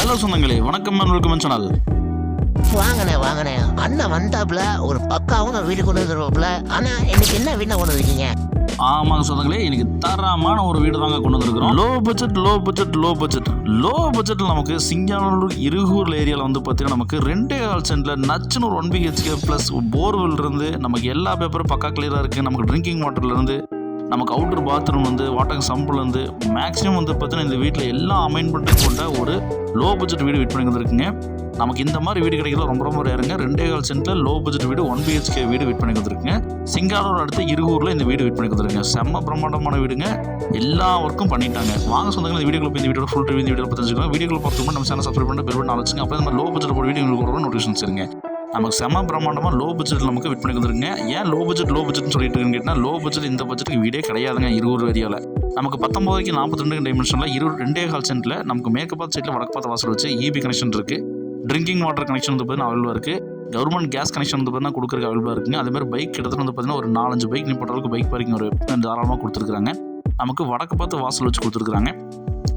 Hello சொந்தங்களே, வணக்கம் welcome channel. வாங்கண்ணே அண்ணன் வந்தாப்புல ஒரு பக்காவும் வீடு கொண்டு வந்துருவாப்புல. ஆனா இன்னைக்கு என்ன வீடு கொண்டு வந்திருக்கீங்க? ஆமாங்க சொந்தங்களே, இன்னைக்கு தரமான ஒரு வீடு தாங்க கொண்டு வந்திருக்கிறோம். லோ பட்ஜெட் நமக்கு சிங்கானூர் இருகூர் ஏரியாவில் வந்து பார்த்தீங்கன்னா நமக்கு 2.5 சென்ட்ல நச்சுன்னு ஒரு 1 BHK ப்ளஸ் போர்வெல் இருந்து நமக்கு எல்லா பேப்பரும் பக்கா கிளியராக இருக்குது. நமக்கு ட்ரிங்கிங் வாட்டர்லேருந்து நமக்கு அவுட்டர் பாத்ரூம் வந்து வாட்டர் சம்பிள்லேருந்து மேக்ஸிமம் வந்து பார்த்தீங்கன்னா இந்த வீட்டில் எல்லாம் அமெயின்மெண்ட்டு கொண்ட ஒரு லோ பட்ஜெட் வீடு வெயிட் பண்ணி வந்துருக்குங்க. நமக்கு இந்த மாதிரி வீடு கிடைக்கிறது ரொம்ப ரேருங்க. 2.5 சென்ட்ல லோ பட்ஜெட் வீடு 1 BHK வீடு வெயிட் பண்ணி வந்துருக்குங்க. சிங்கானூர் அடுத்து இருகூரில் இந்த வீடு வெயிட் பண்ணி வந்துருக்குங்க. செம்ம பிரம்மாண்டமான வீடுங்க. எல்லா ஒர்க்கும் பண்ணிட்டாங்க. வாங்க சொந்தங்கள், இந்த வீடியோக்குள்ள போய் இந்த வீடியோட ஃபுல் ரிவ்யூ இந்த வீடியோவில் பார்த்துக்கலாம். வீடியோக்குள்ள பார்த்துக்கணும் நம்ம சேனல் சப்ஸ்கிரைப் பண்ணி பெல் பட்டன் அழுத்துங்க. அப்போ நம்ம லோ பட்ஜெட் போட வீடியோ உங்களுக்கு நோட்டிஃபிகேஷன்ஸ் இருங்க. நமக்கு செம்ம பிரம்மாண்டமாக லோ பட்ஜெட் நமக்கு வெயிட் பண்ணி வந்துருங்க. ஏன் லோ பட்ஜெட்னு சொல்லிட்டு இருக்குன்னு கேட்டால், லோ பட்ஜெட் இந்த பட்ஜெட்டுக்கு வீடே கிடையாதுங்க. இருகூர் ஏரியாவில் நமக்கு 19 42 டைமென்ஷனில் 2.5 சென்ட்ல நமக்கு மேற்கு பார்த்த சைடில் வடக்கு பார்த்த வாசல் வச்சு EB கனெக்ஷன் இருக்குது. ட்ரிங்கிங் வாட்டர் கனெக்ஷன் வந்து பார்த்தீங்கன்னா அவைலபிளாக இருக்குது. கவர்மெண்ட் கேஸ் கனெக்ஷன் வந்து பார்த்தீங்கன்னா கொடுக்குறதுக்கு அவைலபிளாக இருக்குங்க. அதேமாதிரி பைக் கிட்டத்தட்ட வந்து பார்த்தீங்கன்னா ஒரு 4-5 பைக் நிப்பாட்ட அளவுக்கு பைக் பார்க்கிங் ஒரு தாராளமாக கொடுத்துருக்குறாங்க. நமக்கு வடக்கு பார்த்து வாசல் வச்சு கொடுத்துருக்குறாங்க.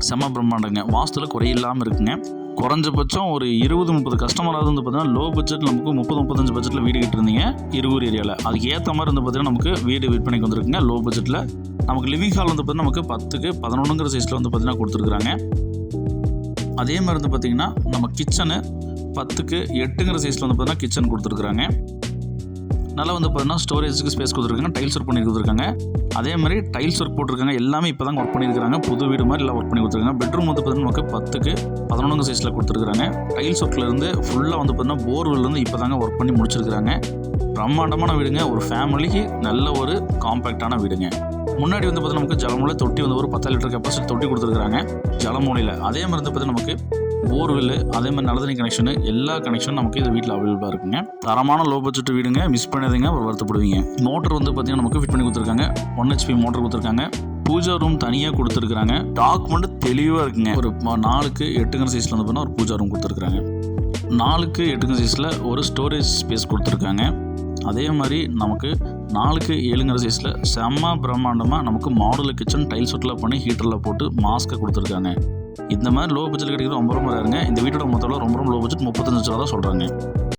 செம்ம பிரம்மாண்டங்க. வாஸ்துல குறையில்லாமல் இருக்குங்க. குறைஞ்சபட்சம் ஒரு 20-30 கஸ்டமராக வந்து பார்த்தீங்கன்னா லோ பட்ஜெட் நமக்கு 30-35 பட்ஜெட்டில் வீடு கிட்டிருந்தீங்க இருகூர் ஏரியாவில். அதுக்கு ஏற்ற மாதிரி வந்து பார்த்தீங்கன்னா நமக்கு வீடு விற்பனைக்கு வந்துருக்குங்க. லோ பட்ஜெட்டில் நமக்கு லிவிங் ஹால் வந்து பார்த்தீங்கன்னா நமக்கு 10க்கு 11ங்கிற சைஸில் வந்து பார்த்தீங்கன்னா கொடுத்துருக்குறாங்க. அதே மாதிரி வந்து பார்த்தீங்கன்னா நம்ம கிச்சனு 10க்கு 8ங்கிற சைஸில் வந்து பார்த்தீங்கன்னா கிச்சன் கொடுத்துருக்குறாங்க. நல்லா வந்து பார்த்தீங்கன்னா ஸ்டோரேஜுக்கு ஸ்பேஸ் கொடுத்துருக்காங்க. டைல்ஸ் ஒர்க் பண்ணி கொடுத்துருக்காங்க. அதே மாதிரி டைல்ஸ் ஒர்க் போட்டிருக்காங்க. எல்லாமே இப்போ தான் ஒர்க் பண்ணியிருக்காங்க. புது வீடு மாதிரி எல்லாம் ஒர்க் பண்ணி கொடுத்துருக்காங்க. பெட்ரூம் வந்து பார்த்தீங்கன்னா நமக்கு 10க்கு 11 சைஸில் கொடுத்துருக்காங்க. டைல்ஸ் ஒர்க்லேருந்து ஃபுல்லாக வந்து பார்த்தீங்கன்னா போர்வெல்லேருந்து இப்போ தாங்க ஒர்க் பண்ணி முடிச்சிருக்காங்க. பிரம்மாண்டமான வீடுங்க. ஒரு ஃபேமிலிக்கு நல்ல ஒரு காம்பேக்டான வீடுங்க. முன்னாடி வந்து பார்த்தீங்கன்னா நமக்கு ஜலமூலை தொட்டி வந்து ஒரு 10 லிட்டர் கெப்பாசிட்டி தொட்டி கொடுத்துருக்காங்க ஜலமூலையில். அதே மாதிரி வந்து பார்த்தீங்கன்னா நமக்கு போர்வெல், அதே மாதிரி நல்ல தண்ணி கனெக்ஷனு, எல்லா கனெக்ஷனும் நமக்கு இது வீட்டில் அவைலபிளாக இருக்குங்க. தரமான லோ பட்ஜெட் வீடுங்க. மிஸ் பண்ணாதீங்க, ஒரு வருத்தப்படுவீங்க. மோட்டர் வந்து பார்த்தீங்கன்னா நமக்கு ஃபிட் பண்ணி கொடுத்துருக்காங்க. 1 HP மோட்டர் கொடுத்துருக்காங்க. பூஜா ரூம் தனியாக கொடுத்துருக்காங்க. டாக்குமெண்ட் தெளிவாக இருக்குங்க. ஒரு 4க்கு 8ங்கிற சைஸில் வந்து பார்த்தீங்கன்னா ஒரு பூஜா ரூம் கொடுத்துருக்காங்க. 4க்கு 8ங்கிற சைஸில் ஒரு ஸ்டோரேஜ் ஸ்பேஸ் கொடுத்துருக்காங்க. அதே மாதிரி நமக்கு 4க்கு 7ங்கிற சைஸில் செம்ம பிரம்மாண்டமாக நமக்கு மாடுலர் கிச்சன் டைல்ஸ் ஒர்க்கில் பண்ணி ஹீட்டரில் போட்டு மாஸ்க்கை கொடுத்துருக்காங்க. இந்த மாதிரி லோ பட்ஜெட் கிடைக்கிறது ரொம்ப ரேருங்க. இந்த வீட்டோட மொத்தம் ரொம்ப லோ பட்ஜெட் 35 லட்சம் தான் சொல்கிறாங்க.